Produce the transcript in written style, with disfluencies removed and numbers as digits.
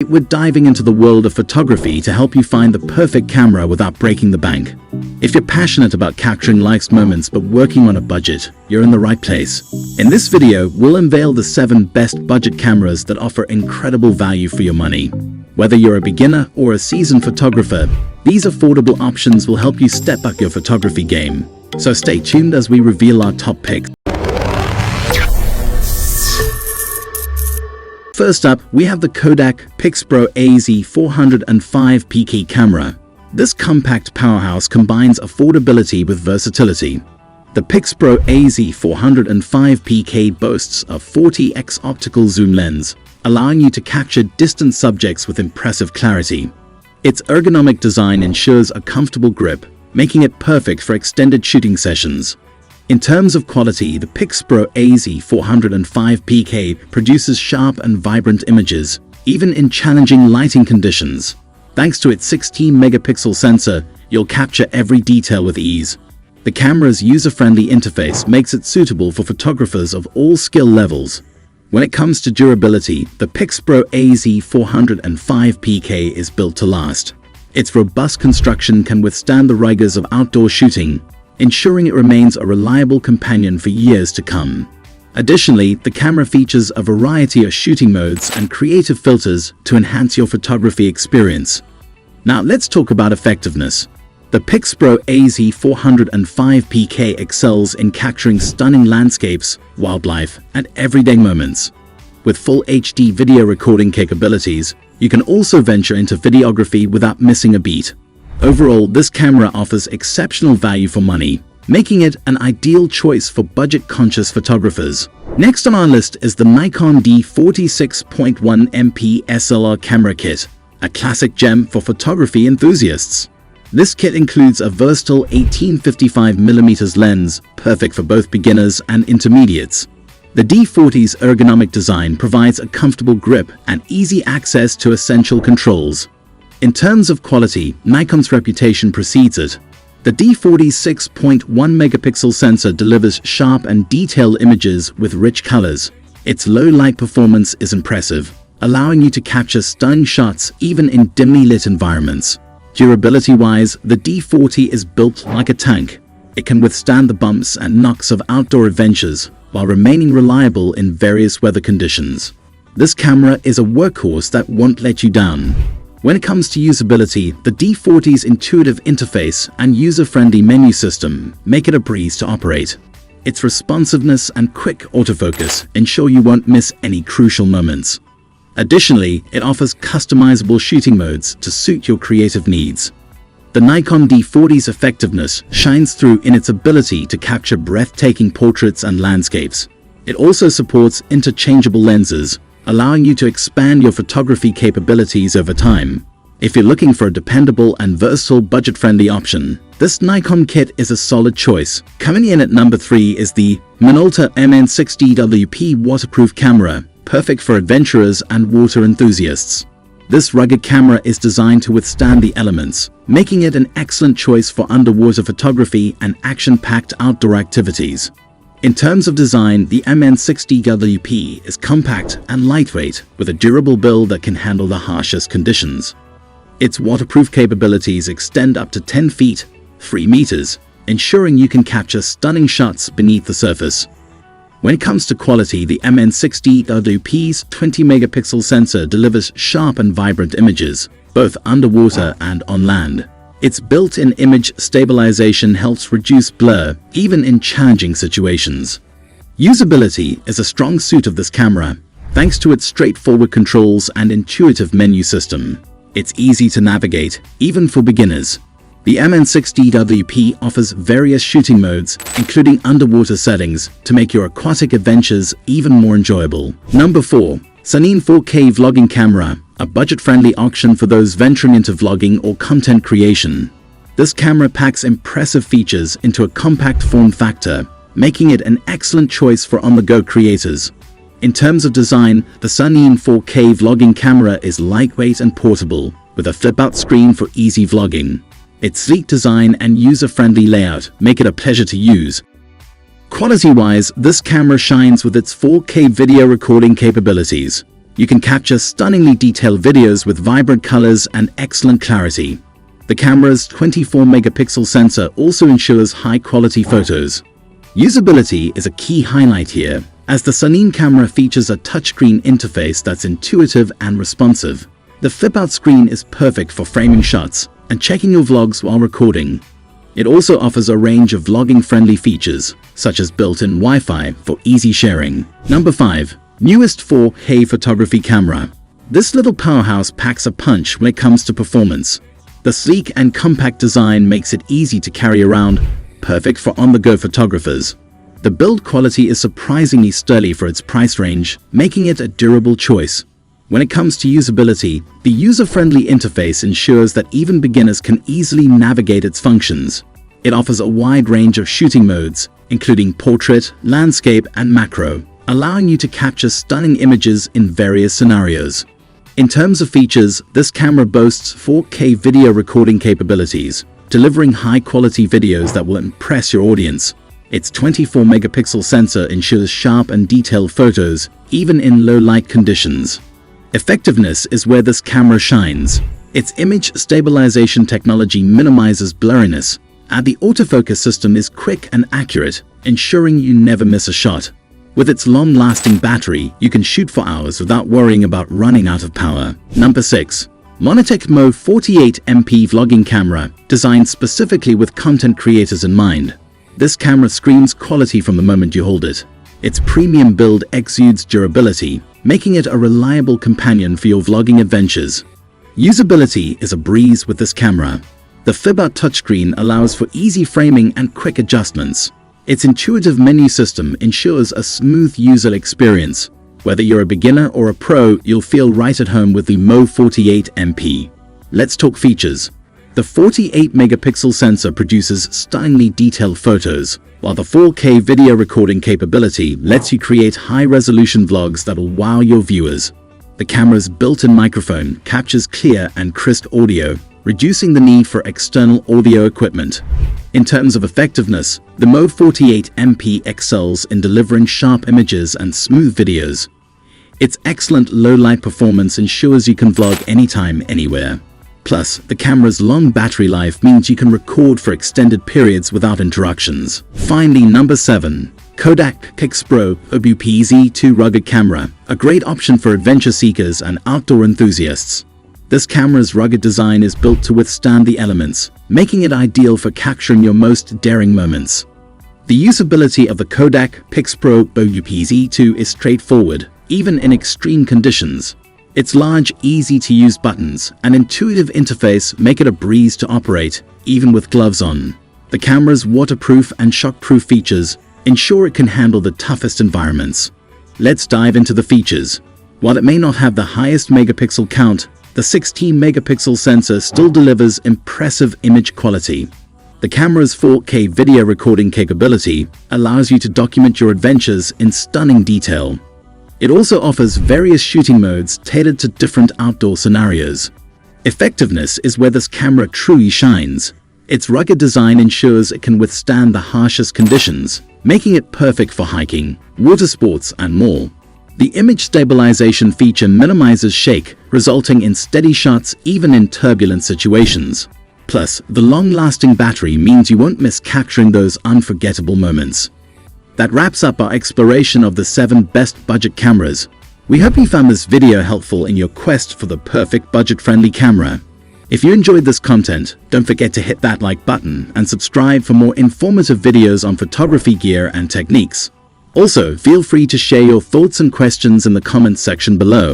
We're diving into the world of photography to help you find the perfect camera without breaking the bank. If you're passionate about capturing life's moments but working on a budget, you're in the right place. In this video, we'll unveil the 7 best budget cameras that offer incredible value for your money. Whether you're a beginner or a seasoned photographer, these affordable options will help you step up your photography game. So stay tuned as we reveal our top picks. First up, we have the Kodak Pixpro AZ405PK camera. This compact powerhouse combines affordability with versatility. The Pixpro AZ405PK boasts a 40x optical zoom lens, allowing you to capture distant subjects with impressive clarity. Its ergonomic design ensures a comfortable grip, making it perfect for extended shooting sessions. In terms of quality, the Pixpro AZ405PK produces sharp and vibrant images, even in challenging lighting conditions. Thanks to its 16-megapixel sensor, you'll capture every detail with ease. The camera's user-friendly interface makes it suitable for photographers of all skill levels. When it comes to durability, the Pixpro AZ405PK is built to last. Its robust construction can withstand the rigors of outdoor shooting, ensuring it remains a reliable companion for years to come. Additionally, the camera features a variety of shooting modes and creative filters to enhance your photography experience. Now let's talk about effectiveness. The Pixpro AZ405PK excels in capturing stunning landscapes, wildlife, and everyday moments. With full HD video recording capabilities, you can also venture into videography without missing a beat. Overall, this camera offers exceptional value for money, making it an ideal choice for budget-conscious photographers. Next on our list is the Nikon D40 6.1MP SLR Camera Kit, a classic gem for photography enthusiasts. This kit includes a versatile 18-55mm lens, perfect for both beginners and intermediates. The D40's ergonomic design provides a comfortable grip and easy access to essential controls. In terms of quality, Nikon's reputation precedes it. The D40's 6.1-megapixel sensor delivers sharp and detailed images with rich colors. Its low light performance is impressive, allowing you to capture stunning shots even in dimly lit environments. Durability-wise, the D40 is built like a tank. It can withstand the bumps and knocks of outdoor adventures while remaining reliable in various weather conditions. This camera is a workhorse that won't let you down. When it comes to usability, the D40's intuitive interface and user-friendly menu system make it a breeze to operate. Its responsiveness and quick autofocus ensure you won't miss any crucial moments. Additionally, it offers customizable shooting modes to suit your creative needs. The Nikon D40's effectiveness shines through in its ability to capture breathtaking portraits and landscapes. It also supports interchangeable lenses, allowing you to expand your photography capabilities over time. If you're looking for a dependable and versatile budget-friendly option, this Nikon kit is a solid choice. Coming in at number 3 is the Minolta MN60WP waterproof camera, perfect for adventurers and water enthusiasts. This rugged camera is designed to withstand the elements, making it an excellent choice for underwater photography and action-packed outdoor activities. In terms of design, the MN60WP is compact and lightweight, with a durable build that can handle the harshest conditions. Its waterproof capabilities extend up to 10 feet, 3 meters, ensuring you can capture stunning shots beneath the surface. When it comes to quality, the MN60WP's 20-megapixel sensor delivers sharp and vibrant images, both underwater and on land. Its built-in image stabilization helps reduce blur, even in challenging situations. Usability is a strong suit of this camera, thanks to its straightforward controls and intuitive menu system. It's easy to navigate, even for beginners. The MN60WP offers various shooting modes, including underwater settings, to make your aquatic adventures even more enjoyable. Number 4. Saneen 4K Vlogging Camera, a budget-friendly option for those venturing into vlogging or content creation. This camera packs impressive features into a compact form factor, making it an excellent choice for on-the-go creators. In terms of design, the Saneen 4K Vlogging Camera is lightweight and portable, with a flip-out screen for easy vlogging. Its sleek design and user-friendly layout make it a pleasure to use. Quality-wise, this camera shines with its 4K video recording capabilities. You can capture stunningly detailed videos with vibrant colors and excellent clarity. The camera's 24-megapixel sensor also ensures high-quality photos. Usability is a key highlight here, as the Saneen camera features a touchscreen interface that's intuitive and responsive. The flip-out screen is perfect for framing shots and checking your vlogs while recording. It also offers a range of vlogging-friendly features, such as built-in Wi-Fi for easy sharing. Number 5. Newest 4K photography camera. This little powerhouse packs a punch when it comes to performance. The sleek and compact design makes it easy to carry around, perfect for on-the-go photographers. The build quality is surprisingly sturdy for its price range, making it a durable choice. When it comes to usability, the user-friendly interface ensures that even beginners can easily navigate its functions. It offers a wide range of shooting modes, including portrait, landscape, and macro, allowing you to capture stunning images in various scenarios. In terms of features, this camera boasts 4K video recording capabilities, delivering high-quality videos that will impress your audience. Its 24-megapixel sensor ensures sharp and detailed photos, even in low-light conditions. Effectiveness is where this camera shines. Its image stabilization technology minimizes blurriness, and the autofocus system is quick and accurate, ensuring you never miss a shot. With its long-lasting battery, you can shoot for hours without worrying about running out of power. Number 6. Monitech Mo48MP vlogging camera, designed specifically with content creators in mind. This camera screams quality from the moment you hold it. Its premium build exudes durability, making it a reliable companion for your vlogging adventures. Usability is a breeze with this camera. The flip-out touchscreen allows for easy framing and quick adjustments. Its intuitive menu system ensures a smooth user experience. Whether you're a beginner or a pro, you'll feel right at home with the Mo48MP. Let's talk features. The 48-megapixel sensor produces stunningly detailed photos, while the 4K video recording capability lets you create high-resolution vlogs that'll wow your viewers. The camera's built-in microphone captures clear and crisp audio, reducing the need for external audio equipment. In terms of effectiveness, the Mo48MP excels in delivering sharp images and smooth videos. Its excellent low-light performance ensures you can vlog anytime, anywhere. Plus, the camera's long battery life means you can record for extended periods without interruptions. Finally, number 7. Kodak Pixpro OBUPZ2 rugged camera, a great option for adventure seekers and outdoor enthusiasts. This camera's rugged design is built to withstand the elements, making it ideal for capturing your most daring moments. The usability of the Kodak Pixpro OBUPZ2 is straightforward, even in extreme conditions. Its large, easy-to-use buttons and intuitive interface make it a breeze to operate, even with gloves on. The camera's waterproof and shockproof features ensure it can handle the toughest environments. Let's dive into the features. While it may not have the highest megapixel count, the 16-megapixel sensor still delivers impressive image quality. The camera's 4K video recording capability allows you to document your adventures in stunning detail. It also offers various shooting modes tailored to different outdoor scenarios. Effectiveness is where this camera truly shines. Its rugged design ensures it can withstand the harshest conditions, making it perfect for hiking, water sports, and more. The image stabilization feature minimizes shake, resulting in steady shots even in turbulent situations. Plus, the long-lasting battery means you won't miss capturing those unforgettable moments. That wraps up our exploration of the 7 best budget cameras. We hope you found this video helpful in your quest for the perfect budget-friendly camera. If you enjoyed this content, don't forget to hit that like button and subscribe for more informative videos on photography gear and techniques. Also, feel free to share your thoughts and questions in the comments section below.